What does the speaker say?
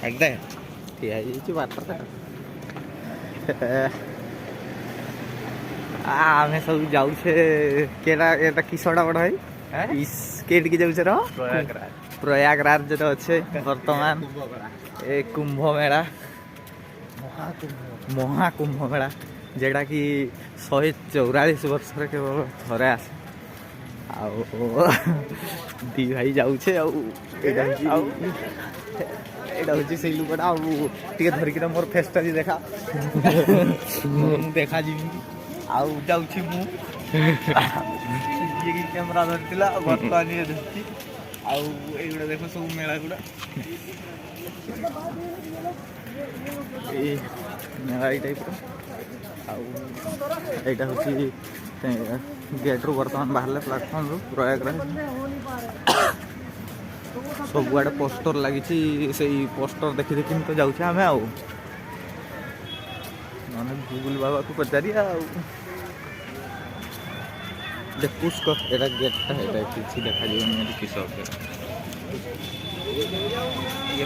একদম ଠିଆ ହେଇଯାଇଛି ବାଟରେ। ଆମେ ସବୁ ଯାଉଛେ କେଟା ଏଟା କିସଟା ବଡ଼ ଭାଇ କେଟିକି ଯାଉଛେ ର ପ୍ରୟାଗରାଜରେ ଅଛେ ବର୍ତ୍ତମାନ ଏ କୁମ୍ଭ ମେଳା ମହାକୁମ୍ଭ ମେଳା যেটা কি 144 ବର୍ଷରେ କେବଳ ଥରେ ଆସେ। ଆଉ ଦି ଭାଇ ଯାଉଛେ ଆଉ ଏଇଟା ହଉଛି ସେଇ ଲୋକଟା। ଆଉ ଟିକେ ଧରିକିନା ମୋର ଫେସ୍ଟା ବି ଦେଖା ମୁଁ ଦେଖାଯିବି। ଆଉ ଯାଉଛି ମୁଁ ଯିଏକି କ୍ୟାମେରା ଧରିଥିଲା ବର୍ତ୍ତମାନ ଇଏ ଧରିଛି। ଆଉ ଏଇଗୁଡ଼ା ଦେଖ ସବୁ ମେଳା ଗୁଡ଼ା ଏଇ ମେଳା ଏଇ ଟାଇପ୍ର। ଆଉ ଏଇଟା ହେଉଛି ଗେଟ୍ରୁ ବର୍ତ୍ତମାନ ବାହାରିଲେ ପ୍ଲାଟଫର୍ମରୁ ପ୍ରୟାଗରାଜ। ସବୁଆଡ଼େ ପୋଷ୍ଟର ଲାଗିଛି, ସେଇ ପୋଷ୍ଟର ଦେଖି ଦେଖି ତ ଯାଉଛେ ଆମେ। ଆଉ ମାନେ ଗୁଗୁଲ ବାବାକୁ ପଚାରିବା ଆଉ ପୁଷ୍କ ଏଇଟା ଗେଟ୍ଟା ଏଇଟା କିଛି ଦେଖାଯିବନି ଏଠି କିସ ଇଏ